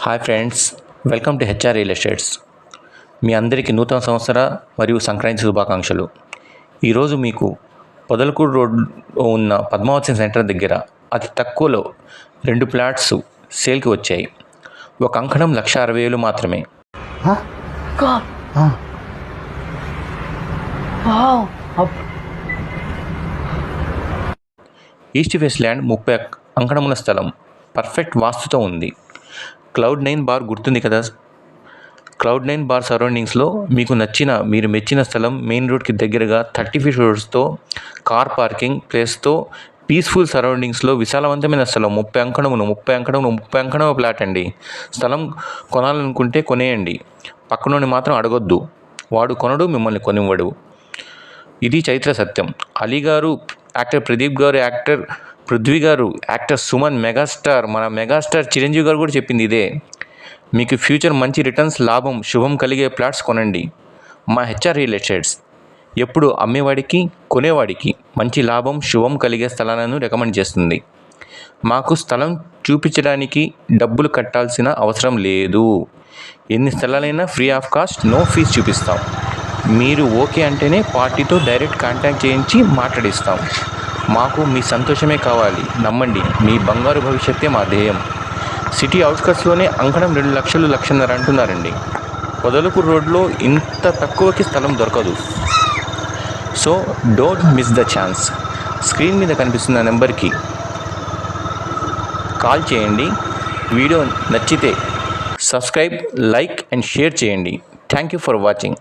Hi friends, welcome to HR real estates. మీ అందరికీ నూతన సంవత్సర మరియు సంక్రాంతి శుభాకాంక్షలు. ఈరోజు మీకు పొదలకూరు రోడ్లో ఉన్న పద్మావతి సెంటర్ దగ్గర అతి తక్కువలో 2 ప్లాట్స్ సేల్కి వచ్చాయి. ఒక అంకణం 1,60,000 మాత్రమే. ఈస్ట్ వెస్ట్ ల్యాండ్ 30 అంకణముల స్థలం పర్ఫెక్ట్ వాస్తుతో ఉంది. Cloud9 బార్ గుర్తుంది కదా. Cloud9 బార్ సరౌండింగ్స్లో మీరు మెచ్చిన స్థలం మెయిన్ రోడ్కి దగ్గరగా 30 feet రోడ్స్తో, కార్ పార్కింగ్ ప్లేస్తో, పీస్ఫుల్ సరౌండింగ్స్లో విశాలవంతమైన స్థలం 30 అంకణముల ప్లాట్ అండి. స్థలం కొనాలనుకుంటే కొనేయండి, పక్కనోని మాత్రం అడగొద్దు. వాడు కొనడు, మిమ్మల్ని కొనివ్వడు. ఇది చరిత్ర సత్యం. అలీ గారు యాక్టర్, ప్రదీప్ గారు యాక్టర్, పృథ్వీ గారు యాక్టర్, సుమన్ మెగాస్టార్, మన మెగాస్టార్ చిరంజీవి గారు కూడా చెప్పింది ఇదే. మీకు ఫ్యూచర్ మంచి రిటర్న్స్, లాభం, శుభం కలిగే ప్లాట్స్ కొనండి. మా హెచ్ఆర్ రియల్ ఎస్టేట్స్ ఎప్పుడు అమ్మేవాడికి, కొనేవాడికి మంచి లాభం, శుభం కలిగే స్థలాలను రికమెండ్ చేస్తుంది. మాకు స్థలం చూపించడానికి డబ్బులు కట్టాల్సిన అవసరం లేదు. ఎన్ని స్థలాలైనా free of cost, no fee చూపిస్తాం. మీరు ఓకే అంటేనే పార్టీతో డైరెక్ట్ కాంటాక్ట్ చేయించి మాట్లాడిస్తాం. మాకు మీ సంతోషమే కావాలి. నమ్మండి, మీ బంగారు భవిష్యత్తే మా ధ్యేయం. సిటీ అవుట్స్కట్స్లోనే అంకణం 2 లక్షలు, 1,50,000 అంటున్నారండి. పొదలకూరు రోడ్లో ఇంత తక్కువకి స్థలం దొరకదు. So don't miss the chance. Screen మీద కనిపిస్తున్న నెంబర్కి కాల్ చేయండి. వీడియో నచ్చితే సబ్స్క్రైబ్, లైక్ అండ్ షేర్ చేయండి. Thank you for watching.